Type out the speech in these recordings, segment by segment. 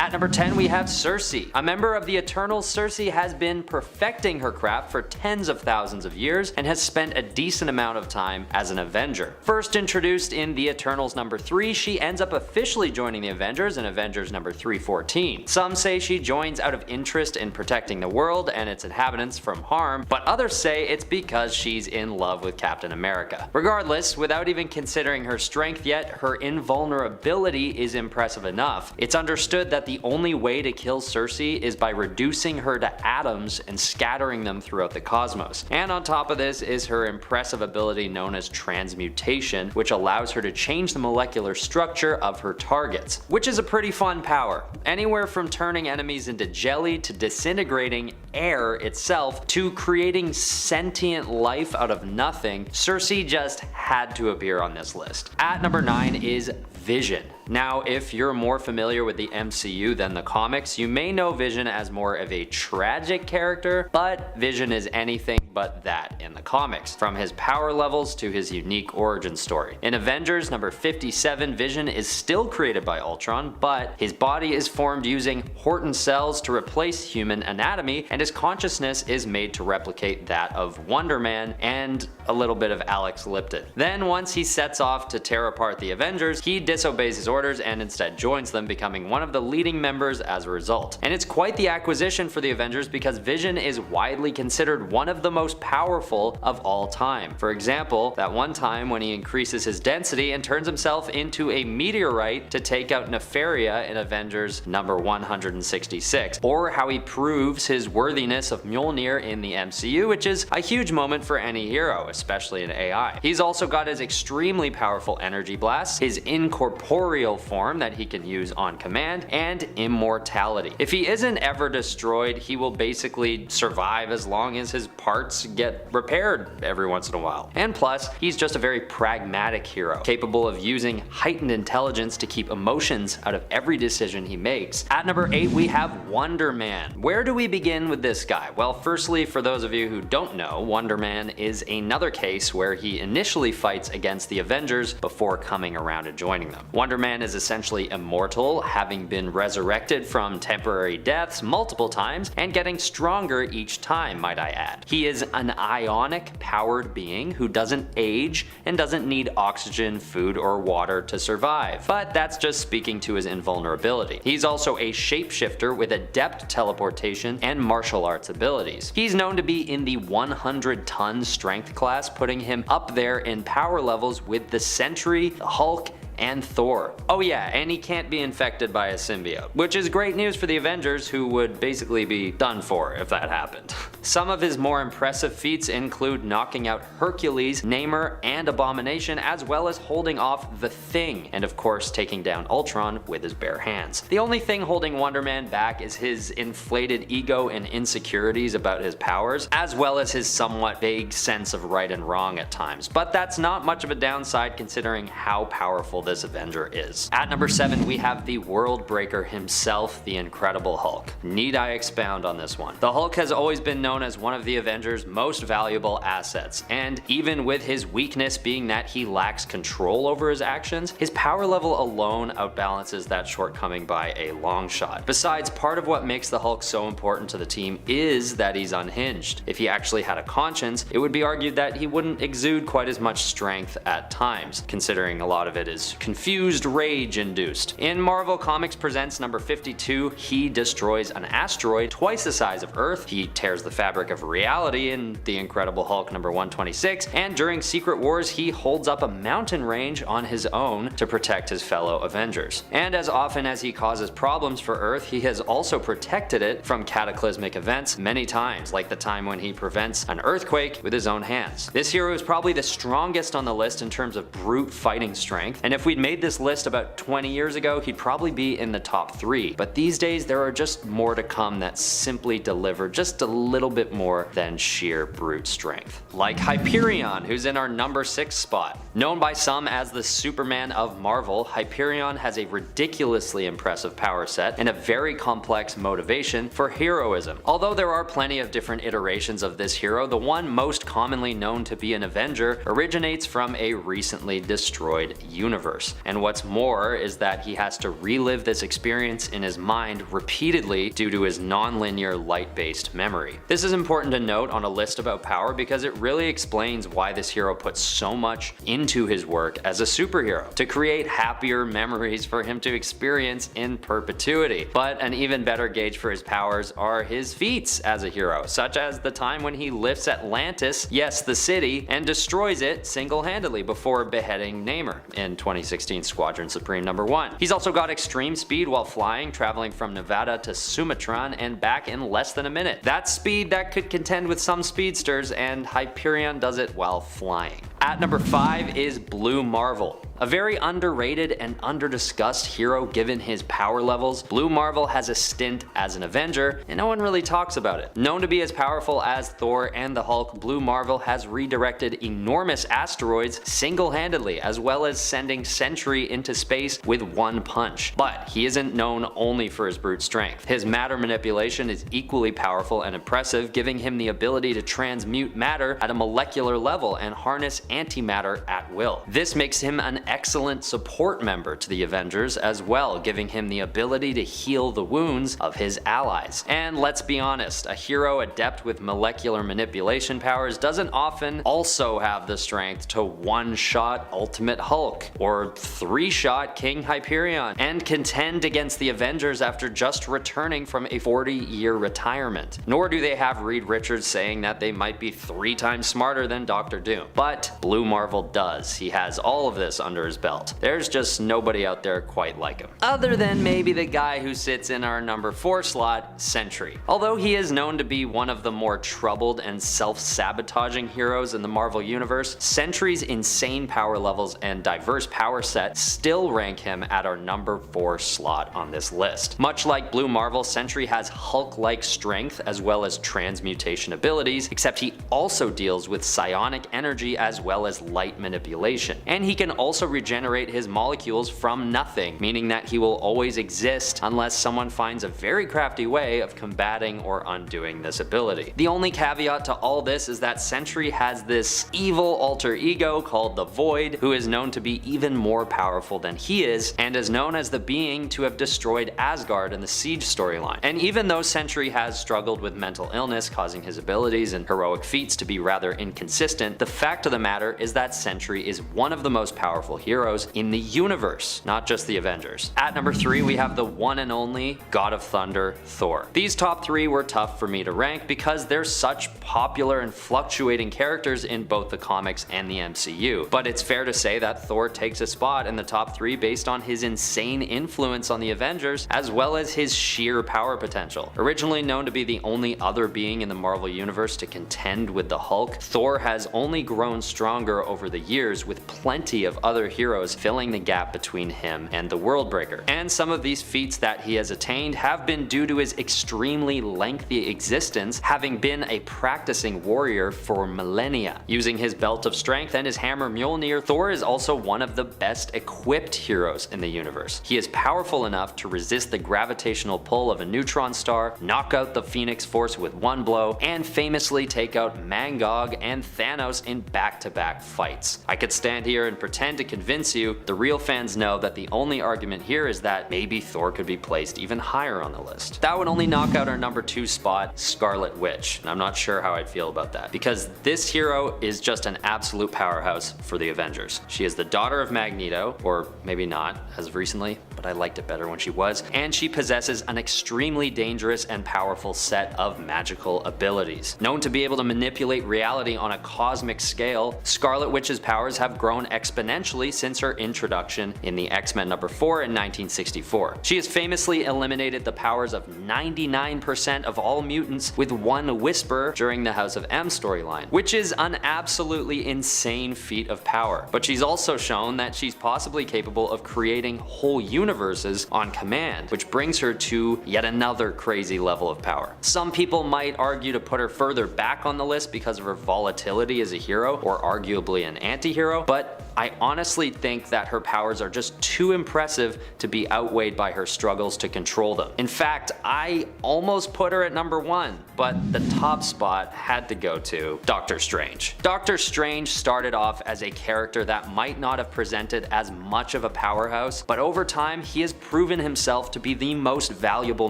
At number 10 we have Sersi. A member of the Eternals, Sersi has been perfecting her craft for tens of thousands of years and has spent a decent amount of time as an Avenger. First introduced in the Eternals number 3, she ends up officially joining the Avengers in Avengers number 314. Some say she joins out of interest in protecting the world and its inhabitants from harm, but others say it's because she's in love with Captain America. Regardless, without even considering her strength yet, her invulnerability is impressive enough. It's understood that the only way to kill Sersi is by reducing her to atoms and scattering them throughout the cosmos. And on top of this is her impressive ability known as transmutation, which allows her to change the molecular structure of her targets, which is a pretty fun power. Anywhere from turning enemies into jelly to disintegrating air itself to creating sentient life out of nothing, Sersi just had to appear on this list. At number 9 is Vision. Now, if you're more familiar with the MCU than the comics, you may know Vision as more of a tragic character, but Vision is anything but that in the comics, from his power levels to his unique origin story. In Avengers number 57, Vision is still created by Ultron, but his body is formed using Horton cells to replace human anatomy, and his consciousness is made to replicate that of Wonder Man and a little bit of Alex Lipton. Then once he sets off to tear apart the Avengers, he disobeys his orders and instead joins them, becoming one of the leading members as a result. And it's quite the acquisition for the Avengers because Vision is widely considered one of the most powerful of all time. For example, that one time when he increases his density and turns himself into a meteorite to take out Nefaria in Avengers number 166, or how he proves his worthiness of Mjolnir in the MCU, which is a huge moment for any hero, especially in AI. He's also got his extremely powerful energy blasts, his incorporeal form that he can use on command, and immortality. If he isn't ever destroyed, he will basically survive as long as his parts get repaired every once in a while. And plus, he's just a very pragmatic hero, capable of using heightened intelligence to keep emotions out of every decision he makes. At number 8 we have Wonder Man. Where do we begin with this guy? Well, firstly, for those of you who don't know, Wonder Man is another case where he initially fights against the Avengers before coming around to joining them. Wonder Man is essentially immortal, having been resurrected from temporary deaths multiple times and getting stronger each time, might I add. He is an ionic powered being who doesn't age and doesn't need oxygen, food, or water to survive, but that's just speaking to his invulnerability. He's also a shapeshifter with adept teleportation and martial arts abilities. He's known to be in the 100-ton strength class, putting him up there in power levels with the Sentry, the Hulk, and Thor. Oh yeah, and he can't be infected by a symbiote, which is great news for the Avengers, who would basically be done for if that happened. Some of his more impressive feats include knocking out Hercules, Namor, and Abomination, as well as holding off the Thing, and of course taking down Ultron with his bare hands. The only thing holding Wonder Man back is his inflated ego and insecurities about his powers, as well as his somewhat vague sense of right and wrong at times, but that's not much of a downside considering how powerful this Avenger is. At number 7 we have the World Breaker himself, the Incredible Hulk. Need I expound on this one? The Hulk has always been known as one of the Avengers' most valuable assets, and even with his weakness being that he lacks control over his actions, his power level alone outbalances that shortcoming by a long shot. Besides, part of what makes the Hulk so important to the team is that he's unhinged. If he actually had a conscience, it would be argued that he wouldn't exude quite as much strength at times, considering a lot of it is confused rage induced. In Marvel Comics Presents number 52, he destroys an asteroid twice the size of Earth, he tears the fabric of reality in The Incredible Hulk number 126, and during Secret Wars he holds up a mountain range on his own to protect his fellow Avengers. And as often as he causes problems for Earth, he has also protected it from cataclysmic events many times, like the time when he prevents an earthquake with his own hands. This hero is probably the strongest on the list in terms of brute fighting strength, and if we'd made this list about 20 years ago, he'd probably be in the top 3. But these days there are just more to come that simply deliver just a little bit more than sheer brute strength. Like Hyperion, who's in our number 6 spot. Known by some as the Superman of Marvel, Hyperion has a ridiculously impressive power set and a very complex motivation for heroism. Although there are plenty of different iterations of this hero, the one most commonly known to be an Avenger originates from a recently destroyed universe. universe. And what's more is that he has to relive this experience in his mind repeatedly due to his non-linear light-based memory. This is important to note on a list about power because it really explains why this hero puts so much into his work as a superhero, to create happier memories for him to experience in perpetuity. But an even better gauge for his powers are his feats as a hero, such as the time when he lifts Atlantis, yes the city, and destroys it single-handedly before beheading Namor in 2016 Squadron Supreme #1. He's also got extreme speed while flying, traveling from Nevada to Sumatran and back in less than a minute. That's speed that could contend with some speedsters, and HYPERION does it while flying. At number 5 is Blue Marvel. A very underrated and underdiscussed hero given his power levels, Blue Marvel has a stint as an Avenger, and no one really talks about it. Known to be as powerful as Thor and the Hulk, Blue Marvel has redirected enormous asteroids single-handedly, as well as sending Sentry into space with one punch. But he isn't known only for his brute strength. His matter manipulation is equally powerful and impressive, giving him the ability to transmute matter at a molecular level and harness antimatter at will. This makes him an excellent support member to the Avengers as well, giving him the ability to heal the wounds of his allies. And let's be honest, a hero adept with molecular manipulation powers doesn't often also have the strength to one-shot Ultimate Hulk or three-shot King Hyperion and contend against the Avengers after just returning from a 40-year retirement. Nor do they have Reed Richards saying that they might be 3 times smarter than Dr. Doom. But Blue Marvel does. He has all of this under his belt. There's just nobody out there quite like him. Other than maybe the guy who sits in our number 4 slot, Sentry. Although he is known to be one of the more troubled and self-sabotaging heroes in the Marvel Universe, Sentry's insane power levels and diverse power set still rank him at our number 4 slot on this list. Much like Blue Marvel, Sentry has Hulk-like strength as well as transmutation abilities, except he also deals with psionic energy as well as light manipulation. And he can also regenerate his molecules from nothing, meaning that he will always exist unless someone finds a very crafty way of combating or undoing this ability. The only caveat to all this is that Sentry has this evil alter ego called the Void, who is known to be even more powerful than he is, and is known as the being to have destroyed Asgard in the Siege storyline. And even though Sentry has struggled with mental illness, causing his abilities and heroic feats to be rather inconsistent, the fact of the matter is that Sentry is one of the most powerful heroes in the universe, not just the Avengers. At number 3 we have the one and only God of Thunder, Thor. These top 3 were tough for me to rank because they're such popular and fluctuating characters in both the comics and the MCU, but it's fair to say that Thor takes a spot in the top 3 based on his insane influence on the Avengers as well as his sheer power potential. Originally known to be the only other being in the Marvel Universe to contend with the Hulk, Thor has only grown stronger over the years, with plenty of other heroes filling the gap between him and the Worldbreaker. And some of these feats that he has attained have been due to his extremely lengthy existence, having been a practicing warrior for millennia. Using his belt of strength and his hammer Mjolnir, Thor is also one of the best equipped heroes in the universe. He is powerful enough to resist the gravitational pull of a neutron star, knock out the Phoenix Force with one blow, and famously take out Mangog and Thanos in back-to-back fights. I could stand here and pretend to convince you, the real fans know that the only argument here is that maybe Thor could be placed even higher on the list. That would only knock out our number 2 spot, Scarlet Witch, and I'm not sure how I'd feel about that, because this hero is just an absolute powerhouse for the Avengers. She is the daughter of Magneto, or maybe not, as of recently, but I liked it better when she was, and she possesses an extremely dangerous and powerful set of magical abilities. Known to be able to manipulate reality on a cosmic scale, Scarlet Witch's powers have grown exponentially since her introduction in the X-Men number 4 in 1964. She has famously eliminated the powers of 99% of all mutants with one whisper during the House of M storyline, which is an absolutely insane feat of power. But she's also shown that she's possibly capable of creating whole universes on command, which brings her to yet another crazy level of power. Some people might argue to put her further back on the list because of her volatility as a hero, or arguably an anti-hero, but I honestly think that her powers are just too impressive to be outweighed by her struggles to control them. In fact, I almost put her at number 1, but the top spot had to go to Doctor Strange. Doctor Strange started off as a character that might not have presented as much of a powerhouse, but over time he has proven himself to be the most valuable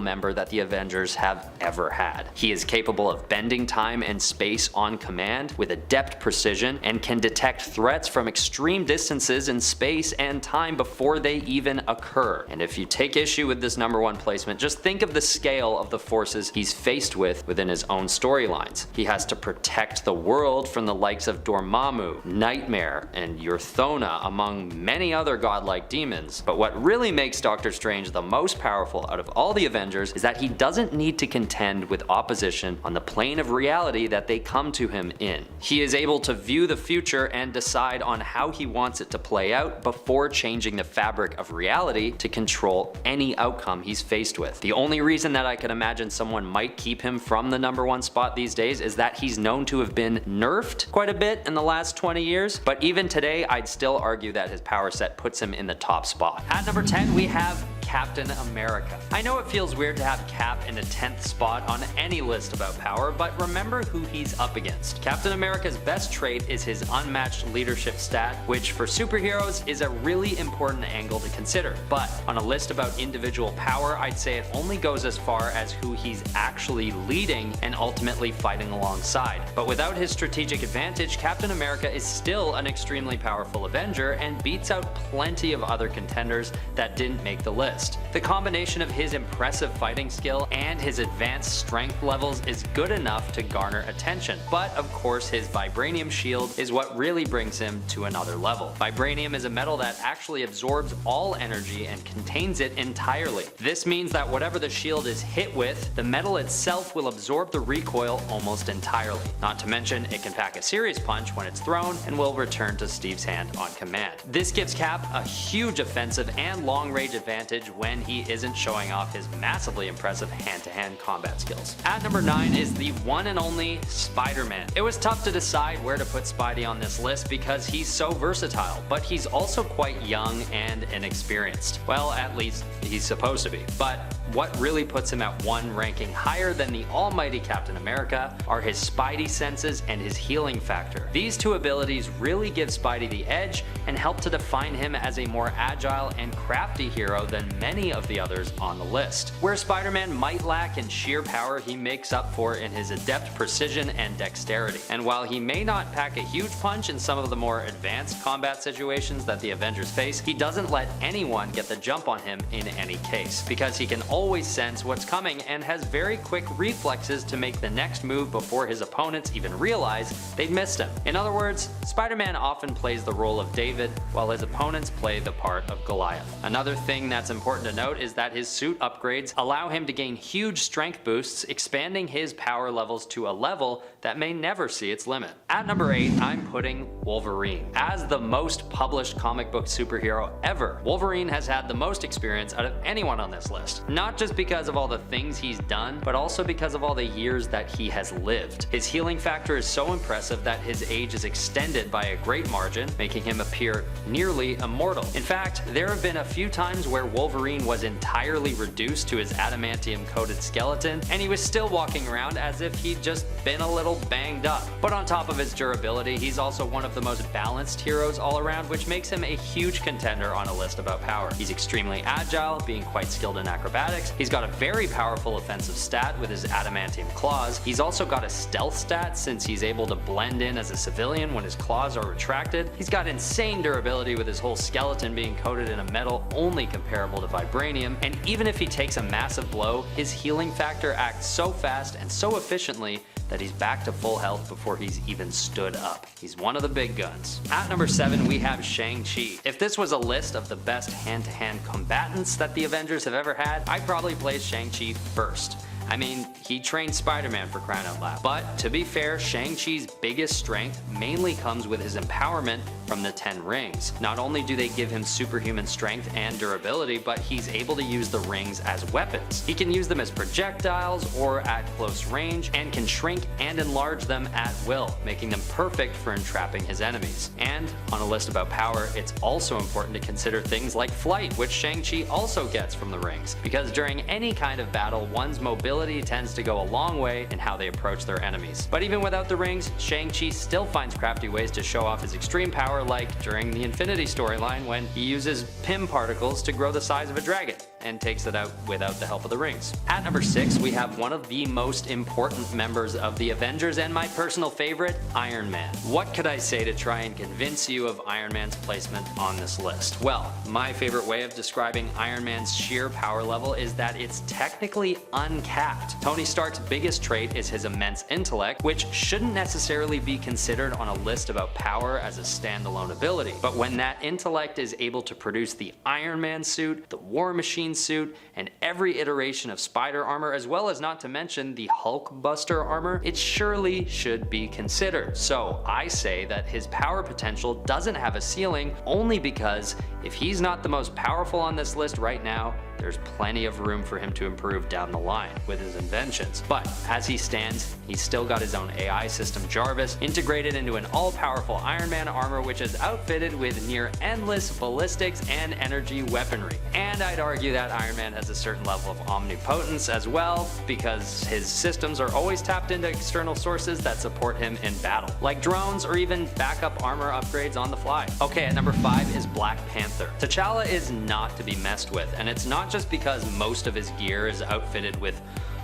member that the Avengers have ever had. He is capable of bending time and space on command with adept precision and can detect threats from extreme distances in space and time before they even occur. And if you take issue with this number 1 placement, just think of the scale of the forces he's faced with within his own storylines. He has to protect the world from the likes of Dormammu, Nightmare, and Urthona, among many other godlike demons. But what really makes Doctor Strange the most powerful out of all the Avengers is that he doesn't need to contend with opposition on the plane of reality that they come to him in. He is able to view the future and decide on how he wants it to play out before changing the fabric of reality to control any outcome he's faced with. The only reason that I could imagine someone might keep him from the number 1 spot these days is that he's known to have been nerfed quite a bit in the last 20 years, but even today I'd still argue that his power set puts him in the top spot. At number 10 we have Captain America. I know it feels weird to have Cap in the 10th spot on any list about power, but remember who he's up against. Captain America's best trait is his unmatched leadership stat, which for superheroes is a really important angle to consider. But on a list about individual power, I'd say it only goes as far as who he's actually leading and ultimately fighting alongside. But without his strategic advantage, Captain America is still an extremely powerful Avenger and beats out plenty of other contenders that didn't make the list. The combination of his impressive fighting skill and his advanced strength levels is good enough to garner attention, but of course his vibranium shield is what really brings him to another level. Vibranium is a metal that actually absorbs all energy and contains it entirely. This means that whatever the shield is hit with, the metal itself will absorb the recoil almost entirely. Not to mention, it can pack a serious punch when it's thrown and will return to Steve's hand on command. This gives Cap a huge offensive and long-range advantage when he isn't showing off his massively impressive hand-to-hand combat skills. At number 9 is the one and only Spider-Man. It was tough to decide where to put Spidey on this list because he's so versatile, but he's also quite young and inexperienced. Well, at least he's supposed to be. But what really puts him at 1 ranking higher than the almighty Captain America are his Spidey senses and his healing factor. These 2 abilities really give Spidey the edge and help to define him as a more agile and crafty hero than many of the others on the list. Where Spider-Man might lack in sheer power, he makes up for in his adept precision and dexterity. And while he may not pack a huge punch in some of the more advanced combat situations that the Avengers face, he doesn't let anyone get the jump on him in any case, because he can always sense what's coming and has very quick reflexes to make the next move before his opponents even realize they've missed him. In other words, Spider-Man often plays the role of David while his opponents play the part of Goliath. Another thing that's important to note is that his suit upgrades allow him to gain huge strength boosts, expanding his power levels to a level that may never see its limit. At number 8, I'm putting Wolverine. As the most published comic book superhero ever, Wolverine has had the most experience out of anyone on this list. Not just because of all the things he's done, but also because of all the years that he has lived. His healing factor is so impressive that his age is extended by a great margin, making him appear nearly immortal. In fact, there have been a few times where Wolverine was entirely reduced to his adamantium-coated skeleton, and he was still walking around as if he'd just been a little banged up. But on top of his durability, he's also one of the most balanced heroes all around, which makes him a huge contender on a list about power. He's extremely agile, being quite skilled in acrobatics. He's got a very powerful offensive stat with his adamantium claws. He's also got a stealth stat since he's able to blend in as a civilian when his claws are retracted. He's got insane durability with his whole skeleton being coated in a metal only comparable to vibranium, and even if he takes a massive blow, his healing factor acts so fast and so efficiently that he's back to full health before he's even stood up. He's one of the big guns. At number 7, we have Shang-Chi. If this was a list of the best hand-to-hand combatants that the Avengers have ever had, I'd probably place Shang-Chi first. I mean, he trained Spider-Man for crying out loud. But to be fair, Shang-Chi's biggest strength mainly comes with his empowerment from the 10 rings. Not only do they give him superhuman strength and durability, but he's able to use the rings as weapons. He can use them as projectiles or at close range, and can shrink and enlarge them at will, making them perfect for entrapping his enemies. And on a list about power, it's also important to consider things like flight, which Shang-Chi also gets from the rings, because during any kind of battle, one's mobility tends to go a long way in how they approach their enemies. But even without the rings, Shang-Chi still finds crafty ways to show off his extreme power, like during the Infinity storyline when he uses Pym particles to grow the size of a dragon and takes it out without the help of the rings. At number 6, we have one of the most important members of the Avengers and my personal favorite, Iron Man. What could I say to try and convince you of Iron Man's placement on this list? Well, my favorite way of describing Iron Man's sheer power level is that it's technically uncapped. Tony Stark's biggest trait is his immense intellect, which shouldn't necessarily be considered on a list about power as a standalone ability. But when that intellect is able to produce the Iron Man suit, the War Machine suit, and every iteration of Spider armor, as well as not to mention the Hulk Buster armor, it surely should be considered. So I say that his power potential doesn't have a ceiling, only because if he's not the most powerful on this list right now, there's plenty of room for him to improve down the line with his inventions. But as he stands, he's still got his own AI system Jarvis, integrated into an all-powerful Iron Man armor, which is outfitted with near endless ballistics and energy weaponry. And I'd argue that Iron Man has a certain level of omnipotence as well, because his systems are always tapped into external sources that support him in battle, like drones or even backup armor upgrades on the fly. Okay, at number 5 is Black Panther. T'Challa is not to be messed with, and it's not just because most of his gear is outfitted with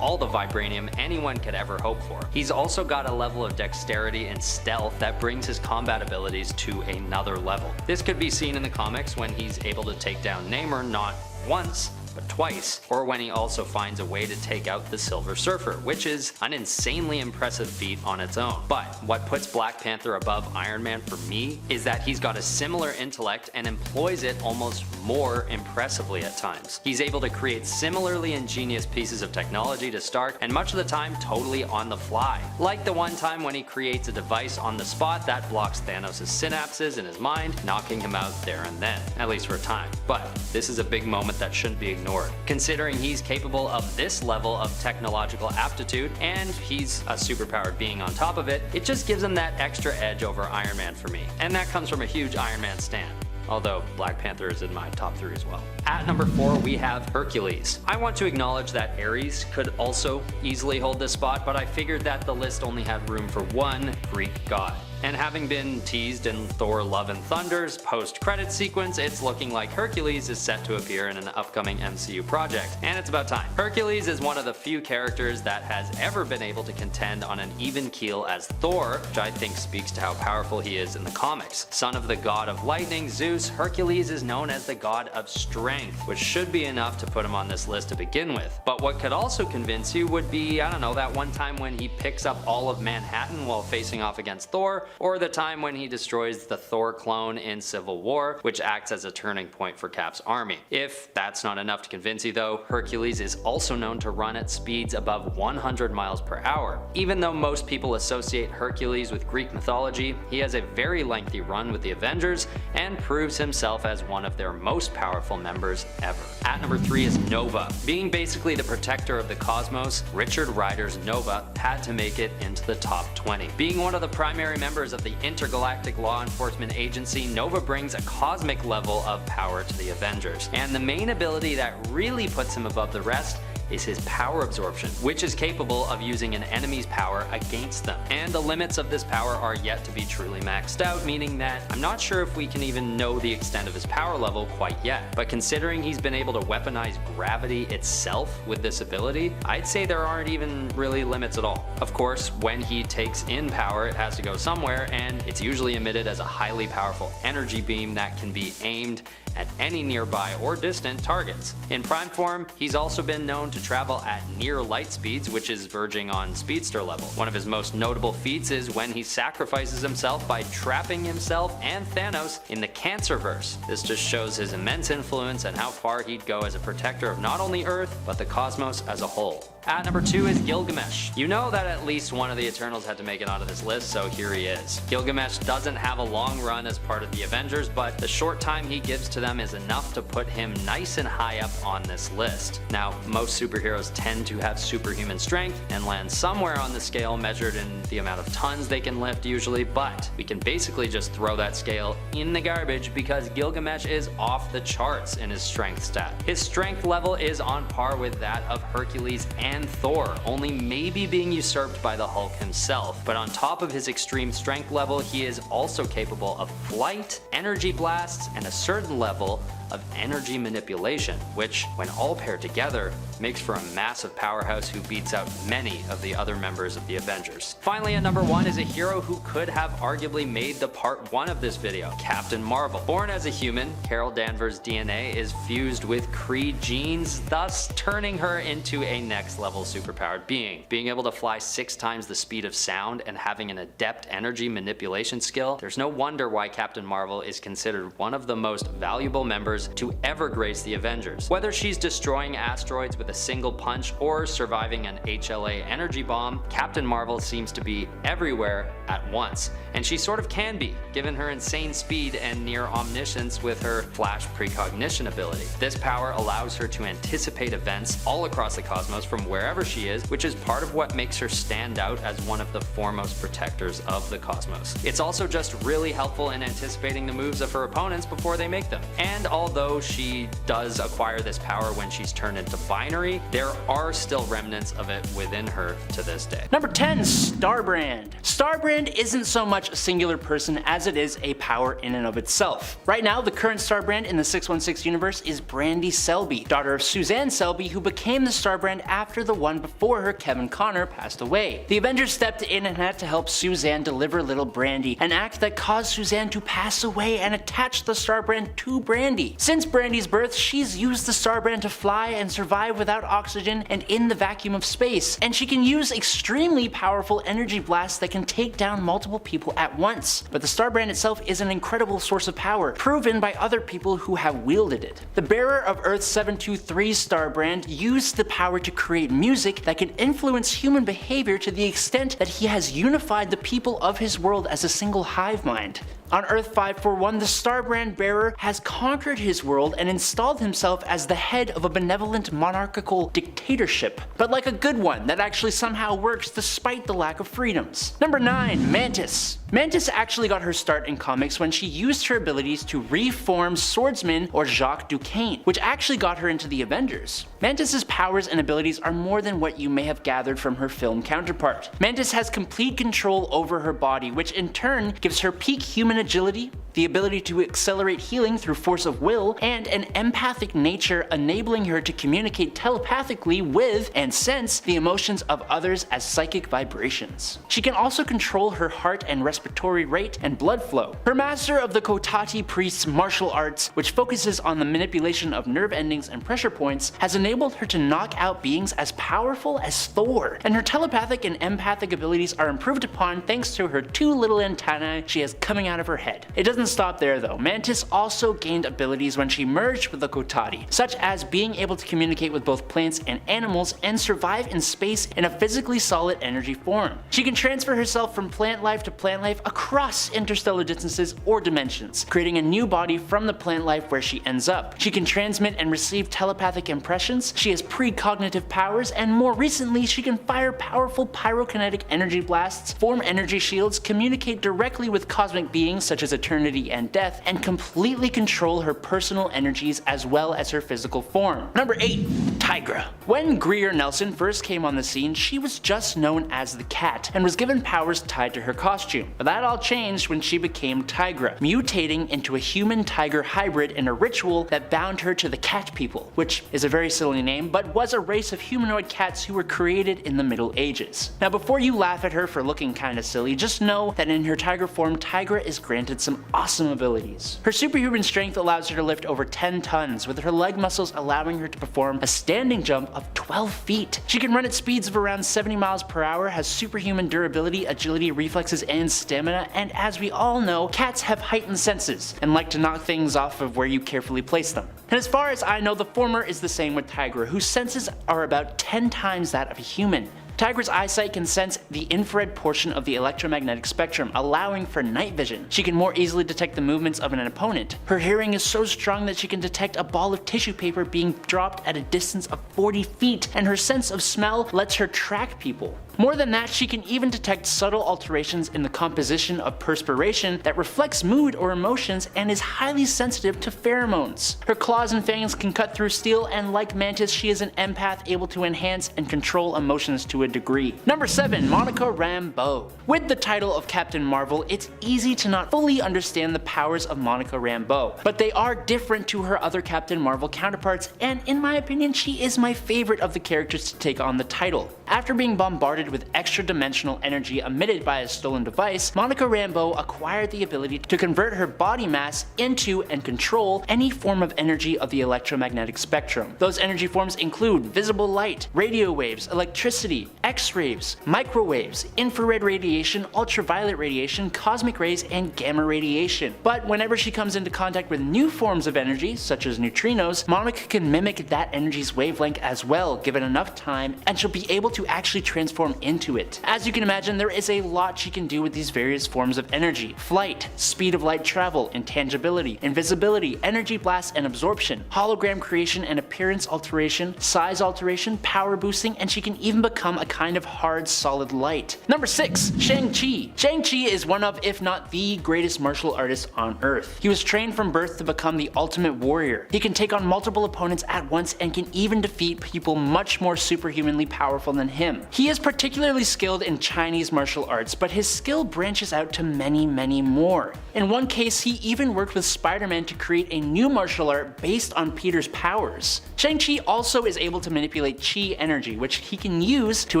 all the vibranium anyone could ever hope for. He's also got a level of dexterity and stealth that brings his combat abilities to another level. This could be seen in the comics when he's able to take down Namor not once, but twice, or when he also finds a way to take out the Silver Surfer, which is an insanely impressive feat on its own. But what puts Black Panther above Iron Man for me is that he's got a similar intellect and employs it almost more impressively at times. He's able to create similarly ingenious pieces of technology to Stark, and much of the time totally on the fly. Like the one time when he creates a device on the spot that blocks Thanos' synapses in his mind, knocking him out there and then, at least for a time. But this is a big moment that shouldn't be ignored. Considering he's capable of this level of technological aptitude, and he's a superpowered being on top of it, it just gives him that extra edge over Iron Man for me. And that comes from a huge Iron Man stan. Although Black Panther is in my top 3 as well. At number 4, we have Hercules. I want to acknowledge that Ares could also easily hold this spot, but I figured that the list only had room for one Greek god. And having been teased in Thor Love and Thunder's post-credits sequence, it's looking like Hercules is set to appear in an upcoming MCU project. And it's about time. Hercules is one of the few characters that has ever been able to contend on an even keel as Thor, which I think speaks to how powerful he is in the comics. Son of the god of lightning, Zeus, Hercules is known as the god of strength, which should be enough to put him on this list to begin with. But what could also convince you would be, I don't know, that one time when he picks up all of Manhattan while facing off against Thor, or the time when he destroys the Thor clone in Civil War, which acts as a turning point for Cap's army. If that's not enough to convince you though, Hercules is also known to run at speeds above 100 miles per hour. Even though most people associate Hercules with Greek mythology, he has a very lengthy run with the Avengers and proves himself as one of their most powerful members ever. At number 3 is Nova. Being basically the protector of the cosmos, Richard Rider's Nova had to make it into the top 20. Being one of the primary members of the intergalactic law enforcement agency, Nova brings a cosmic level of power to the Avengers. And the main ability that really puts him above the rest is his power absorption, which is capable of using an enemy's power against them. And the limits of this power are yet to be truly maxed out, meaning that I'm not sure if we can even know the extent of his power level quite yet. But considering he's been able to weaponize gravity itself with this ability, I'd say there aren't even really limits at all. Of course, when he takes in power, it has to go somewhere, and it's usually emitted as a highly powerful energy beam that can be aimed at any nearby or distant targets. In prime form, he's also been known to to travel at near light speeds, which is verging on speedster level. One of his most notable feats is when he sacrifices himself by trapping himself and Thanos in the Cancerverse. This just shows his immense influence and how far he'd go as a protector of not only Earth, but the cosmos as a whole. At number 2 is Gilgamesh. You know that at least one of the Eternals had to make it onto this list, so here he is. Gilgamesh doesn't have a long run as part of the Avengers, but the short time he gives to them is enough to put him nice and high up on this list. Now, most superheroes tend to have superhuman strength and land somewhere on the scale measured in the amount of tons they can lift usually, but we can basically just throw that scale in the garbage because Gilgamesh is off the charts in his strength stat. His strength level is on par with that of Hercules and Thor, only maybe being usurped by the Hulk himself. But on top of his extreme strength level, he is also capable of flight, energy blasts, and a certain level of energy manipulation, which, when all paired together, makes for a massive powerhouse who beats out many of the other members of the Avengers. Finally, at number 1 is a hero who could have arguably made the part 1 of this video, Captain Marvel. Born as a human, Carol Danvers' DNA is fused with Kree genes, thus turning her into a next level superpowered being. Being able to fly 6 times the speed of sound and having an adept energy manipulation skill, there's no wonder why Captain Marvel is considered one of the most valuable members to ever grace the Avengers. Whether she's destroying asteroids with a single punch or surviving an HLA energy bomb, Captain Marvel seems to be everywhere at once. And she sort of can be, given her insane speed and near omniscience with her flash precognition ability. This power allows her to anticipate events all across the cosmos from wherever she is, which is part of what makes her stand out as one of the foremost protectors of the cosmos. It's also just really helpful in anticipating the moves of her opponents before they make them. And although she does acquire this power when she's turned into binary, there are still remnants of it within her to this day. Number 10, STARBRAND. STARBRAND isn't so much a singular person as it is a power in and of itself. Right now, the current STARBRAND in the 616 universe is Brandy Selby, daughter of Suzanne Selby, who became the STARBRAND after the one before her, Kevin Connor, passed away. The Avengers stepped in and had to help Suzanne deliver little Brandy, an act that caused Suzanne to pass away and attach the STARBRAND to Brandy. Since Brandy's birth, she's used the STARBRAND to fly and survive without oxygen and in the vacuum of space, and she can use extremely powerful energy blasts that can take down multiple people at once. But the STARBRAND itself is an incredible source of power, proven by other people who have wielded it. The bearer of Earth 723's STARBRAND used the power to create music that can influence human behavior to the extent that he has unified the people of his world as a single hive mind. On Earth 541, the STARBRAND bearer has conquered his world and installed himself as the head of a benevolent monarchical dictatorship, but like a good one that actually somehow works despite the lack of freedoms. Number 9, Mantis. Mantis actually got her start in comics when she used her abilities to reform Swordsman or Jacques Duquesne, which actually got her into the Avengers. Mantis's powers and abilities are more than what you may have gathered from her film counterpart. Mantis has complete control over her body, which in turn gives her peak human agility, the ability to accelerate healing through force of will, and an empathic nature, enabling her to communicate telepathically with and sense the emotions of others as psychic vibrations. She can also control her heart and respiratory rate and blood flow. Her master of the Kotati priest's martial arts, which focuses on the manipulation of nerve endings and pressure points, has enabled her to knock out beings as powerful as Thor, and her telepathic and empathic abilities are improved upon thanks to her 2 little antennae she has coming out of her head. It doesn't stop there though. Mantis also gained abilities when she merged with the Kotati, such as being able to communicate with both plants and animals and survive in space in a physically solid energy form. She can transfer herself from plant life to plant life across interstellar distances or dimensions, creating a new body from the plant life where she ends up. She can transmit and receive telepathic impressions, she has precognitive powers, and more recently she can fire powerful pyrokinetic energy blasts, form energy shields, communicate directly with cosmic beings such as eternity and death, and completely control her personal energies as well as her physical form. Number 8, TIGRA. When Greer Nelson first came on the scene, she was just known as the Cat and was given powers tied to her costume. But that all changed when she became TIGRA, mutating into a human-tiger hybrid in a ritual that bound her to the Cat People, which is a very silly name, but was a race of humanoid cats who were created in the Middle Ages. Now before you laugh at her for looking kinda silly, just know that in her tiger form, TIGRA is granted some awesome abilities. Her superhuman strength allows her to lift over 10 tons, with her leg muscles allowing her to perform a standing jump of 12 feet. She can run at speeds of around 70 miles per hour, has superhuman durability, agility, reflexes, and stamina, and as we all know, cats have heightened senses and like to knock things off of where you carefully place them. And as far as I know, the former is the same with TIGRA, whose senses are about 10 times that of a human. TIGRA's eyesight can sense the infrared portion of the electromagnetic spectrum, allowing for night vision. She can more easily detect the movements of an opponent. Her hearing is so strong that she can detect a ball of tissue paper being dropped at a distance of 40 feet, and her sense of smell lets her track people. More than that, she can even detect subtle alterations in the composition of perspiration that reflects mood or emotions and is highly sensitive to pheromones. Her claws and fangs can cut through steel, and like Mantis, she is an empath able to enhance and control emotions to a degree. Number 7. Monica Rambeau. With the title of Captain Marvel, it's easy to not fully understand the powers of Monica Rambeau, but they are different to her other Captain Marvel counterparts, and in my opinion, she is my favorite of the characters to take on the title. After being bombarded with extra-dimensional energy emitted by a stolen device, Monica Rambeau acquired the ability to convert her body mass into and control any form of energy of the electromagnetic spectrum. Those energy forms include visible light, radio waves, electricity, X-rays, microwaves, infrared radiation, ultraviolet radiation, cosmic rays, and gamma radiation. But whenever she comes into contact with new forms of energy, such as neutrinos, Monica can mimic that energy's wavelength as well, given enough time, and she'll be able to actually transform into it. As you can imagine, there is a lot she can do with these various forms of energy: flight, speed of light travel, intangibility, invisibility, energy blast and absorption, hologram creation and appearance alteration, size alteration, power boosting, and she can even become a kind of hard solid light. Number 6. Shang-Chi. Shang-Chi is one of, if not the greatest martial artist on Earth. He was trained from birth to become the ultimate warrior. He can take on multiple opponents at once and can even defeat people much more superhumanly powerful than him. He is particularly skilled in Chinese martial arts, but his skill branches out to many more. In one case, he even worked with Spider-Man to create a new martial art based on Peter's powers. Shang-Chi also is able to manipulate Chi energy, which he can use to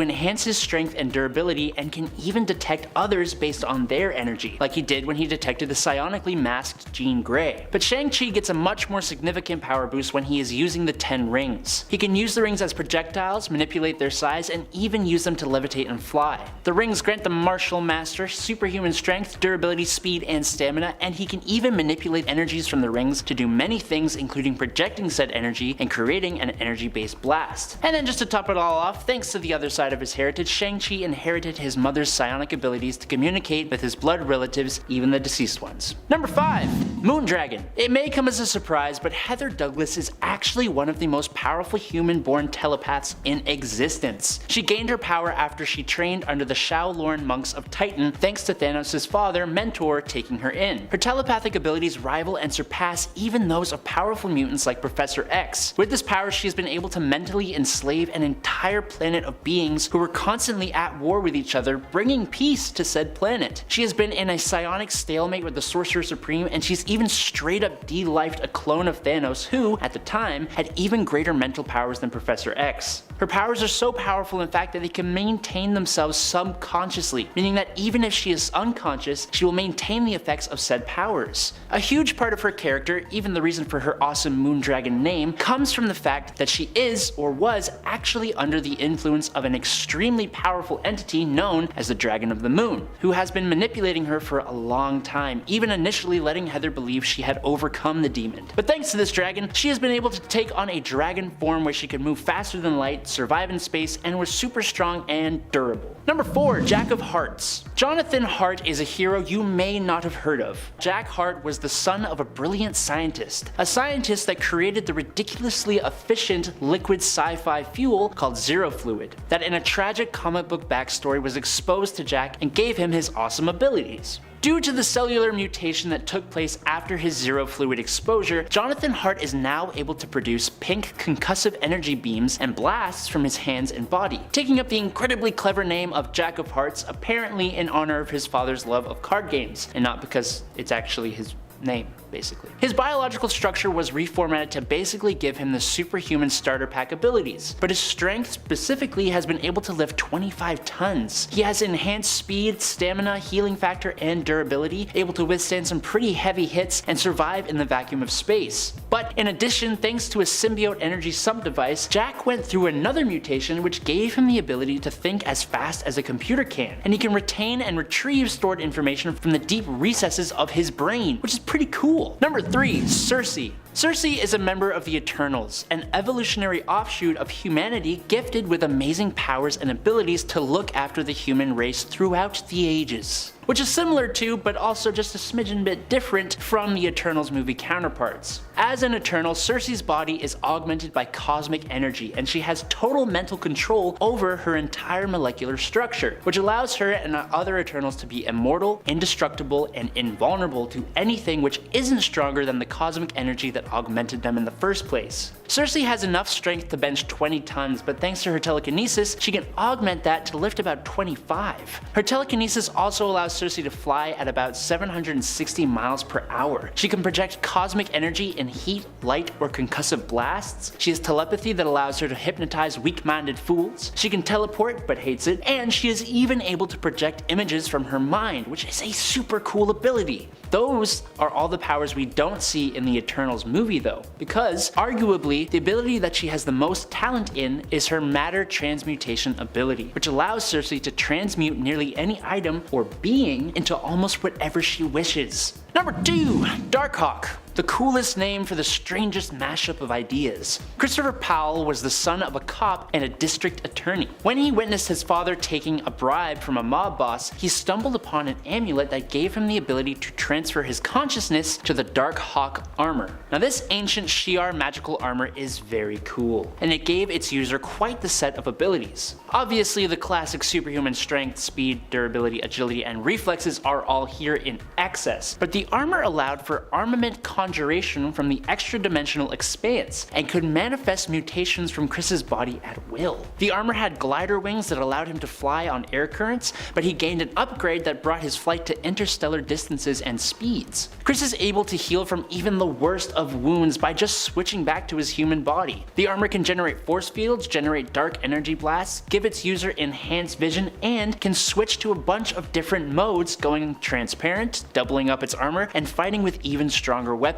enhance his strength and durability, and can even detect others based on their energy, like he did when he detected the psionically masked Jean Grey. But Shang-Chi gets a much more significant power boost when he is using the 10 rings. He can use the rings as projectiles, manipulate their size, and even use them to levitate and fly. The rings grant the martial master superhuman strength, durability, speed, and stamina, and he can even manipulate energies from the rings to do many things, including projecting said energy and creating an energy-based blast. And then just to top it all off, thanks to the other side of his heritage, Shang-Chi inherited his mother's psionic abilities to communicate with his blood relatives, even the deceased ones. Number 5. Moondragon. It may come as a surprise, but Heather Douglas is actually one of the most powerful human-born telepaths in existence. She gained her power after she trained under the Shaolin monks of Titan, thanks to Thanos' father, Mentor, taking her in. Her telepathic abilities rival and surpass even those of powerful mutants like Professor X. With this power, she has been able to mentally enslave an entire planet of beings who were constantly at war with each other, bringing peace to said planet. She has been in a psionic stalemate with the Sorcerer Supreme, and she's even straight up de-lifed a clone of Thanos who, at the time, had even greater mental powers than Professor X. Her powers are so powerful, in fact, that they can maintain themselves subconsciously, meaning that even if she is unconscious, she will maintain the effects of said powers. A huge part of her character, even the reason for her awesome Moondragon name, comes from the fact that she is, or was, actually under the influence of an extremely powerful entity known as the Dragon of the Moon, who has been manipulating her for a long time, even initially letting Heather believe she had overcome the demon. But thanks to this dragon, she has been able to take on a dragon form where she could move faster than light, survive in space, and was super strong and durable. Number 4. Jack of Hearts. Jonathan Hart is a hero you may not have heard of. Jack Hart was the son of a brilliant scientist, a scientist that created the ridiculously efficient liquid sci-fi fuel called Zero Fluid, that in a tragic comic book backstory was exposed to Jack and gave him his awesome abilities. Due to the cellular mutation that took place after his Zero Fluid exposure, Jonathan Hart is now able to produce pink concussive energy beams and blasts from his hands and body, taking up the incredibly clever name of Jack of Hearts, apparently in honor of his father's love of card games, and not because it's actually his name. basically. His biological structure was reformatted to basically give him the superhuman starter pack abilities, but his strength specifically has been able to lift 25 tons. He has enhanced speed, stamina, healing factor, and durability, able to withstand some pretty heavy hits and survive in the vacuum of space. But in addition, thanks to a symbiote energy sump device, Jack went through another mutation which gave him the ability to think as fast as a computer can, and he can retain and retrieve stored information from the deep recesses of his brain, which is pretty cool. Number 3. Sersi. Sersi is a member of the Eternals, an evolutionary offshoot of humanity gifted with amazing powers and abilities to look after the human race throughout the ages. Which is similar to, but also just a smidgen bit different from the Eternals movie counterparts. As an Eternal, Sersi's body is augmented by cosmic energy, and she has total mental control over her entire molecular structure, which allows her and other Eternals to be immortal, indestructible, and invulnerable to anything which isn't stronger than the cosmic energy that augmented them in the first place. Sersi has enough strength to bench 20 tons, but thanks to her telekinesis, she can augment that to lift about 25. Her telekinesis also allows Sersi to fly at about 760 miles per hour. She can project cosmic energy in heat, light, or concussive blasts. She has telepathy that allows her to hypnotize weak-minded fools. She can teleport, but hates it, and she is even able to project images from her mind, which is a super cool ability. Those are all the powers we don't see in the Eternals movie though, because arguably the ability that she has the most talent in is her matter transmutation ability, which allows Sersi to transmute nearly any item or being into almost whatever she wishes. Number 2. DARKHAWK. The coolest name for the strangest mashup of ideas. Christopher Powell was the son of a cop and a district attorney. When he witnessed his father taking a bribe from a mob boss, he stumbled upon an amulet that gave him the ability to transfer his consciousness to the DARKHAWK armor. Now this ancient Shi'ar magical armor is very cool, and it gave its user quite the set of abilities. Obviously the classic superhuman strength, speed, durability, agility, and reflexes are all here in excess, but the armor allowed for armament conjuration from the extra-dimensional expanse, and could manifest mutations from Chris's body at will. The armor had glider wings that allowed him to fly on air currents, but he gained an upgrade that brought his flight to interstellar distances and speeds. Chris is able to heal from even the worst of wounds by just switching back to his human body. The armor can generate force fields, generate dark energy blasts, give its user enhanced vision, and can switch to a bunch of different modes, going transparent, doubling up its armor, and fighting with even stronger weapons.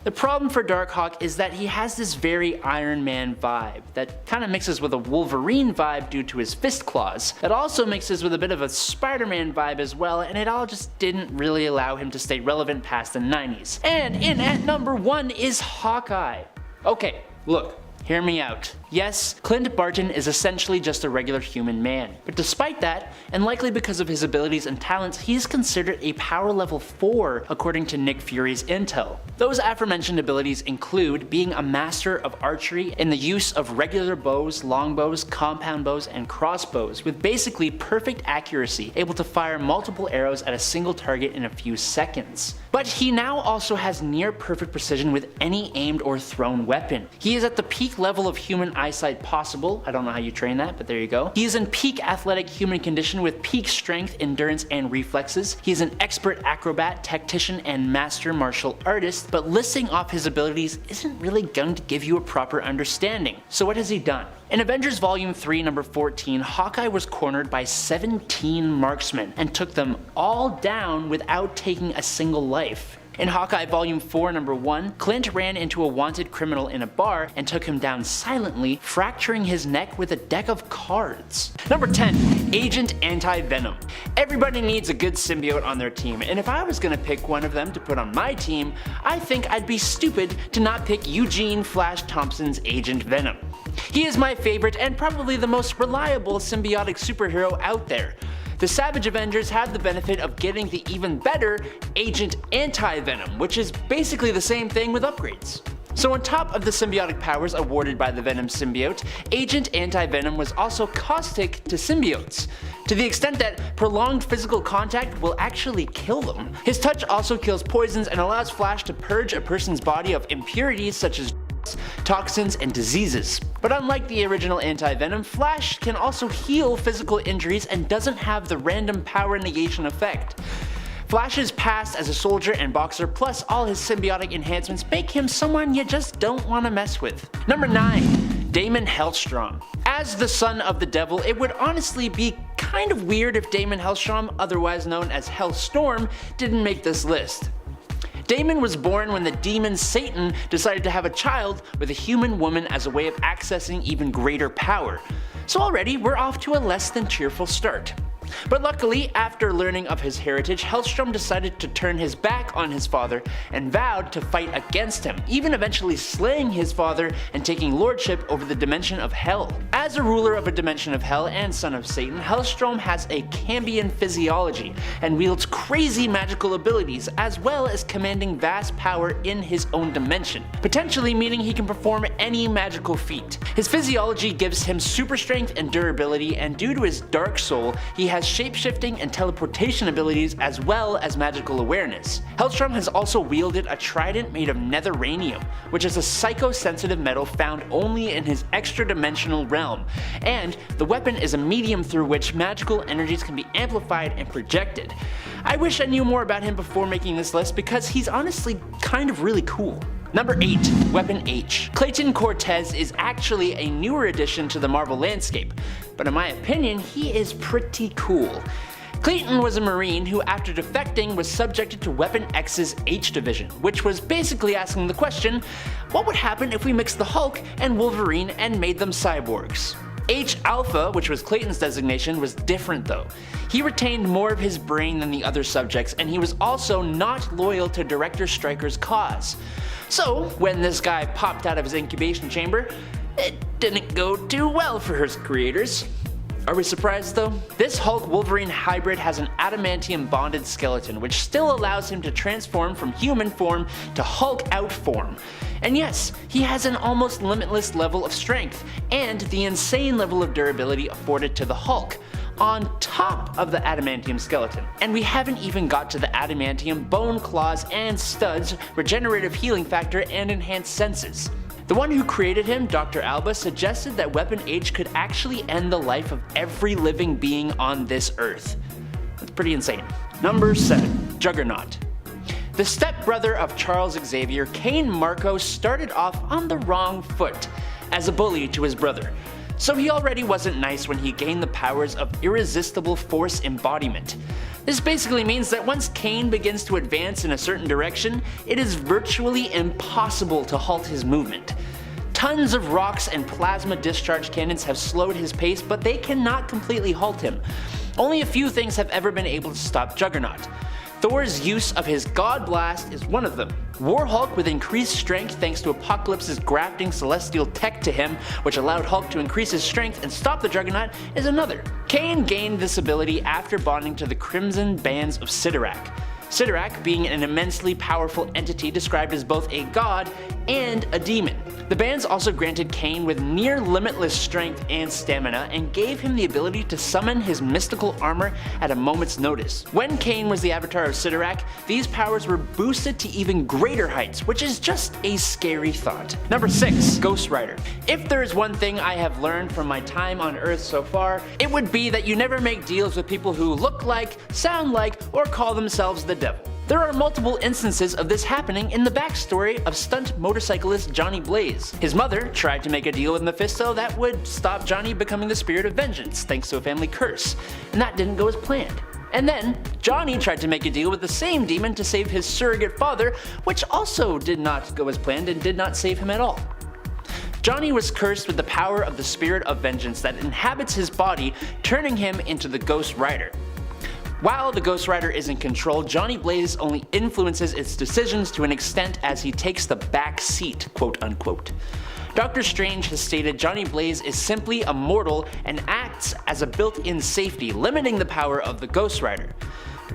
The problem for DARKHAWK is that he has this very Iron Man vibe that kind of mixes with a Wolverine vibe due to his fist claws. It also mixes with a bit of a Spider-Man vibe as well, and it all just didn't really allow him to stay relevant past the 90s. And in at number 1 is Hawkeye. Okay, look. Hear me out. Yes, Clint Barton is essentially just a regular human man, but despite that, and likely because of his abilities and talents, he is considered a power level 4 according to Nick Fury's intel. Those aforementioned abilities include being a master of archery in the use of regular bows, longbows, compound bows, and crossbows, with basically perfect accuracy, able to fire multiple arrows at a single target in a few seconds. But he now also has near perfect precision with any aimed or thrown weapon. He is at the peak level of human eyesight possible. I don't know how you train that, but there you go. He is in peak athletic human condition with peak strength, endurance, and reflexes. He is an expert acrobat, tactician, and master martial artist, but listing off his abilities isn't really going to give you a proper understanding. So what has he done? In Avengers Volume 3, number 14, Hawkeye was cornered by 17 marksmen and took them all down without taking a single life. In Hawkeye Volume 4, number 1, Clint ran into a wanted criminal in a bar and took him down silently, fracturing his neck with a deck of cards. Number 10. Agent ANTI-VENOM. Everybody needs a good symbiote on their team, and if I was gonna pick one of them to put on my team, I think I'd be stupid to not pick Eugene Flash Thompson's Agent Venom. He is my favorite and probably the most reliable symbiotic superhero out there. The Savage Avengers have the benefit of getting the even better Agent ANTI-VENOM, which is basically the same thing with upgrades. So on top of the symbiotic powers awarded by the Venom symbiote, Agent ANTI-VENOM was also caustic to symbiotes, to the extent that prolonged physical contact will actually kill them. His touch also kills poisons and allows Flash to purge a person's body of impurities such as toxins, and diseases. But unlike the original Anti-Venom, Flash can also heal physical injuries and doesn't have the random power negation effect. Flash's past as a soldier and boxer plus all his symbiotic enhancements make him someone you just don't want to mess with. Number 9. DAIMON HELLSTROM. As the son of the devil, it would honestly be kind of weird if DAIMON HELLSTROM, otherwise known as HELLSTROM, didn't make this list. DAIMON was born when the demon Satan decided to have a child with a human woman as a way of accessing even greater power. So already we're off to a less than cheerful start. But luckily, after learning of his heritage, HELLSTROM decided to turn his back on his father and vowed to fight against him, even eventually slaying his father and taking lordship over the dimension of Hell. As a ruler of a dimension of Hell and son of Satan, HELLSTROM has a Cambion physiology and wields crazy magical abilities, as well as commanding vast power in his own dimension, potentially meaning he can perform any magical feat. His physiology gives him super strength and durability, and due to his dark soul, he has shapeshifting and teleportation abilities as well as magical awareness. HELLSTROM has also wielded a trident made of netheranium, which is a psychosensitive metal found only in his extra-dimensional realm, and the weapon is a medium through which magical energies can be amplified and projected. I wish I knew more about him before making this list because he's honestly kind of really cool. Number 8. Weapon H. Clayton Cortez is actually a newer addition to the Marvel landscape, but in my opinion he is pretty cool. Clayton was a Marine who, after defecting, was subjected to Weapon X's H division, which was basically asking the question, what would happen if we mixed the Hulk and Wolverine and made them cyborgs? H-Alpha, which was Clayton's designation, was different though. He retained more of his brain than the other subjects, and he was also not loyal to Director Stryker's cause. So, when this guy popped out of his incubation chamber, it didn't go too well for his creators. Are we surprised though? This Hulk-Wolverine hybrid has an adamantium bonded skeleton, which still allows him to transform from human form to Hulk-out form. And yes, he has an almost limitless level of strength, and the insane level of durability afforded to the Hulk, on top of the adamantium skeleton. And we haven't even got to the adamantium bone claws and studs, regenerative healing factor, and enhanced senses. The one who created him, Dr. Alba, suggested that Weapon H could actually end the life of every living being on this earth. That's pretty insane. Number 7. Juggernaut. The stepbrother of Charles Xavier, Cain Marko, started off on the wrong foot as a bully to his brother. So he already wasn't nice when he gained the powers of irresistible force embodiment. This basically means that once Cain begins to advance in a certain direction, it is virtually impossible to halt his movement. Tons of rocks and plasma discharge cannons have slowed his pace, but they cannot completely halt him. Only a few things have ever been able to stop Juggernaut. Thor's use of his God Blast is one of them. War Hulk with increased strength thanks to Apocalypse's grafting celestial tech to him, which allowed Hulk to increase his strength and stop the Juggernaut, is another. Cain gained this ability after bonding to the Crimson Bands of Sidorak. Sidorak being an immensely powerful entity described as both a god and a demon. The bands also granted Cain with near limitless strength and stamina and gave him the ability to summon his mystical armor at a moment's notice. When Cain was the avatar of Sidorak, these powers were boosted to even greater heights, which is just a scary thought. Number 6. Ghost Rider. If there is one thing I have learned from my time on Earth so far, it would be that you never make deals with people who look like, sound like, or call themselves the devil. There are multiple instances of this happening in the backstory of stunt motorcyclist Johnny Blaze. His mother tried to make a deal with Mephisto that would stop Johnny becoming the spirit of vengeance thanks to a family curse, and that didn't go as planned. And then, Johnny tried to make a deal with the same demon to save his surrogate father, which also did not go as planned and did not save him at all. Johnny was cursed with the power of the spirit of vengeance that inhabits his body, turning him into the Ghost Rider. While the Ghost Rider is in control, Johnny Blaze only influences its decisions to an extent as he takes the back seat, quote unquote. Doctor Strange has stated Johnny Blaze is simply a mortal and acts as a built-in safety, limiting the power of the Ghost Rider.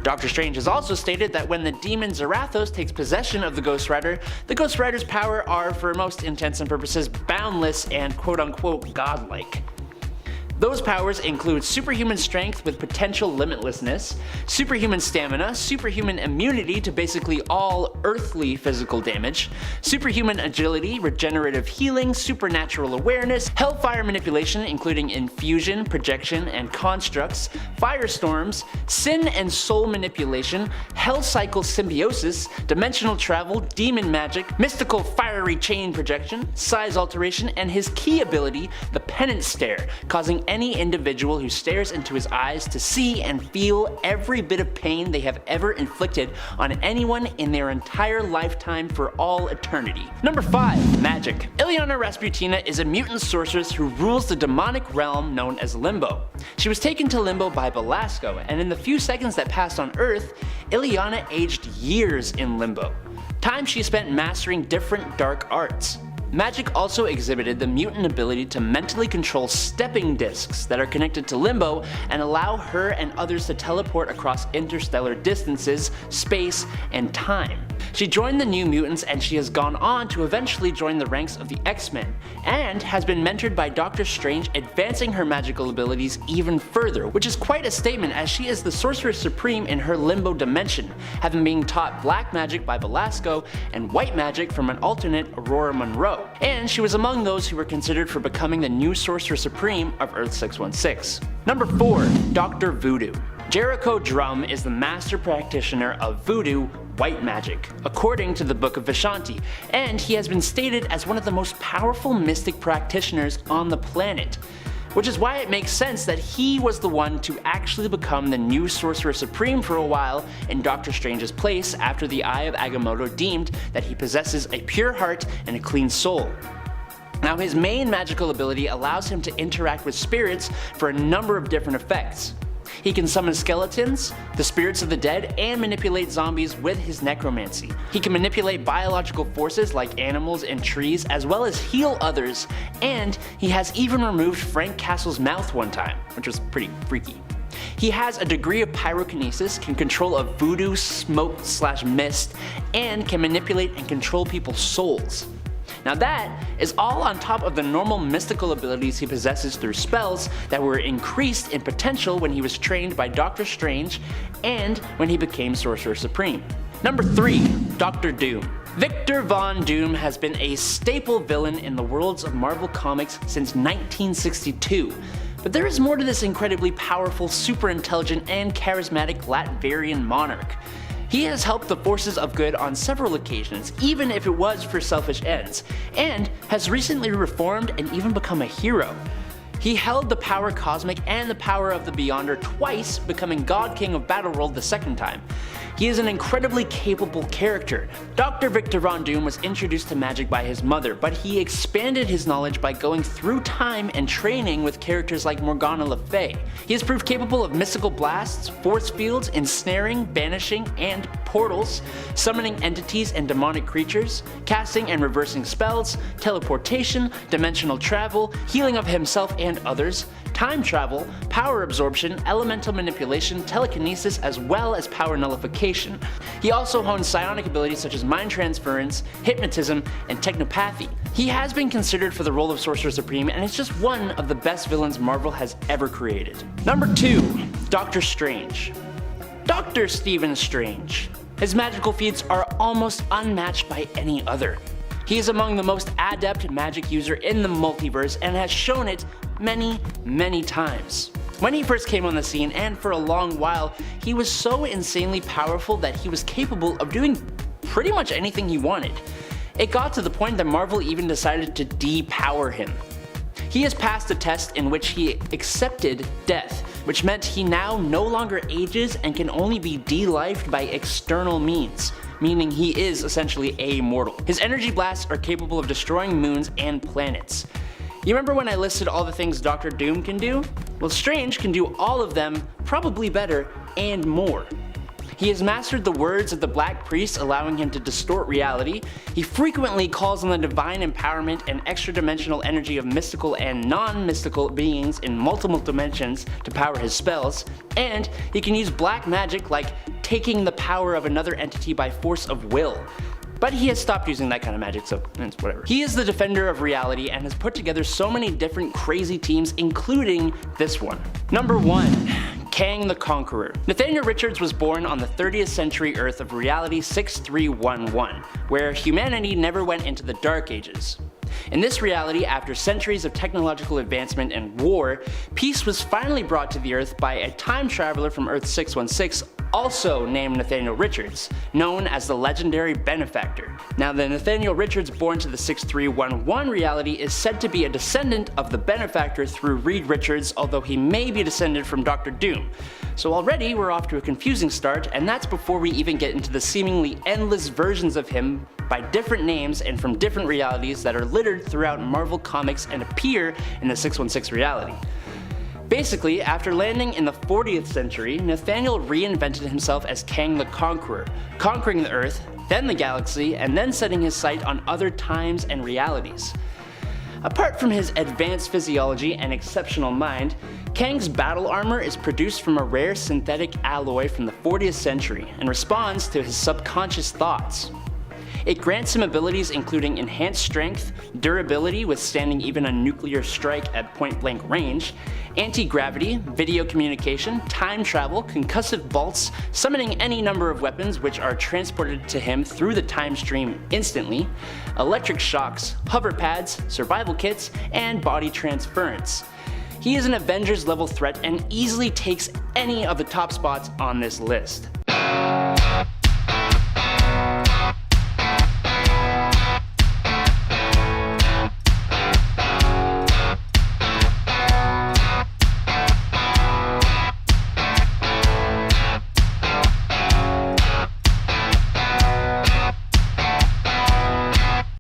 Doctor Strange has also stated that when the demon Zarathos takes possession of the Ghost Rider's power are, for most intents and purposes, boundless and quote unquote godlike. Those powers include superhuman strength with potential limitlessness, superhuman stamina, superhuman immunity to basically all earthly physical damage, superhuman agility, regenerative healing, supernatural awareness, hellfire manipulation including infusion, projection, and constructs, firestorms, sin and soul manipulation, hell cycle symbiosis, dimensional travel, demon magic, mystical fiery chain projection, size alteration, and his key ability, the penance stare, causing any individual who stares into his eyes to see and feel every bit of pain they have ever inflicted on anyone in their entire lifetime for all eternity. Number 5. Magik. Ilyana Rasputina is a mutant sorceress who rules the demonic realm known as Limbo. She was taken to Limbo by Belasco, and in the few seconds that passed on Earth, Ilyana aged years in Limbo. Time she spent mastering different dark arts. Magik also exhibited the mutant ability to mentally control stepping discs that are connected to Limbo and allow her and others to teleport across interstellar distances, space, and time. She joined the New Mutants, and she has gone on to eventually join the ranks of the X-Men, and has been mentored by Doctor Strange, advancing her magical abilities even further, which is quite a statement as she is the Sorceress Supreme in her Limbo dimension, having been taught black magic by Belasco and white magic from an alternate Aurora Monroe, and she was among those who were considered for becoming the new Sorcerer Supreme of Earth 616. Number 4. Dr. Voodoo. Jericho Drum is the master practitioner of voodoo white magic, according to the Book of Vishanti, and he has been stated as one of the most powerful mystic practitioners on the planet. Which is why it makes sense that he was the one to actually become the new Sorcerer Supreme for a while in Doctor Strange's place after the Eye of Agamotto deemed that he possesses a pure heart and a clean soul. Now his main magical ability allows him to interact with spirits for a number of different effects. He can summon skeletons, the spirits of the dead, and manipulate zombies with his necromancy. He can manipulate biological forces like animals and trees, as well as heal others, and he has even removed Frank Castle's mouth one time, which was pretty freaky. He has a degree of pyrokinesis, can control a voodoo smoke/mist, and can manipulate and control people's souls. Now that is all on top of the normal mystical abilities he possesses through spells that were increased in potential when he was trained by Doctor Strange and when he became Sorcerer Supreme. Number 3. Dr. Doom. Victor Von Doom has been a staple villain in the worlds of Marvel Comics since 1962. But there is more to this incredibly powerful, super intelligent, and charismatic Latverian monarch. He has helped the forces of good on several occasions, even if it was for selfish ends, and has recently reformed and even become a hero. He held the power cosmic and the power of the Beyonder twice, becoming God King of Battleworld the second time. He is an incredibly capable character. Dr. Victor Von Doom was introduced to magic by his mother, but he expanded his knowledge by going through time and training with characters like Morgana Le Fay. He is proved capable of mystical blasts, force fields, ensnaring, banishing, and portals, summoning entities and demonic creatures, casting and reversing spells, teleportation, dimensional travel, healing of himself and others, time travel, power absorption, elemental manipulation, telekinesis, as well as power nullification. He also honed psionic abilities such as mind transference, hypnotism, and technopathy. He has been considered for the role of Sorcerer Supreme, and is just one of the best villains Marvel has ever created. Number 2. Doctor Strange. Dr. Stephen Strange. His magical feats are almost unmatched by any other. He is among the most adept magic user in the multiverse and has shown it many times. When he first came on the scene, and for a long while, he was so insanely powerful that he was capable of doing pretty much anything he wanted. It got to the point that Marvel even decided to depower him. He has passed a test in which he accepted death, which meant he now no longer ages and can only be de-lifed by external means, meaning he is essentially immortal. His energy blasts are capable of destroying moons and planets. You remember when I listed all the things Dr. Doom can do? Well, Strange can do all of them, probably better, and more. He has mastered the words of the Black Priest, allowing him to distort reality. He frequently calls on the divine empowerment and extra-dimensional energy of mystical and non-mystical beings in multiple dimensions to power his spells, and he can use black magic like taking the power of another entity by force of will. But he has stopped using that kind of magic, so it's whatever. He is the defender of reality and has put together so many different crazy teams, including this one. Number 1. Kang the Conqueror. Nathaniel Richards was born on the 30th century Earth of Reality 6311, where humanity never went into the Dark Ages. In this reality, after centuries of technological advancement and war, peace was finally brought to the Earth by a time traveler from Earth 616, also named Nathaniel Richards, known as the legendary Benefactor. Now, the Nathaniel Richards born to the 6311 reality is said to be a descendant of the Benefactor through Reed Richards, although he may be descended from Dr. Doom. So already we're off to a confusing start, and that's before we even get into the seemingly endless versions of him by different names and from different realities that are littered throughout Marvel Comics and appear in the 616 reality. Basically, after landing in the 40th century, Nathaniel reinvented himself as Kang the Conqueror, conquering the Earth, then the galaxy, and then setting his sight on other times and realities. Apart from his advanced physiology and exceptional mind, Kang's battle armor is produced from a rare synthetic alloy from the 40th century and responds to his subconscious thoughts. It grants him abilities including enhanced strength, durability withstanding even a nuclear strike at point-blank range, anti-gravity, video communication, time travel, concussive bolts, summoning any number of weapons which are transported to him through the time stream instantly, electric shocks, hover pads, survival kits, and body transference. He is an Avengers level threat and easily takes any of the top spots on this list.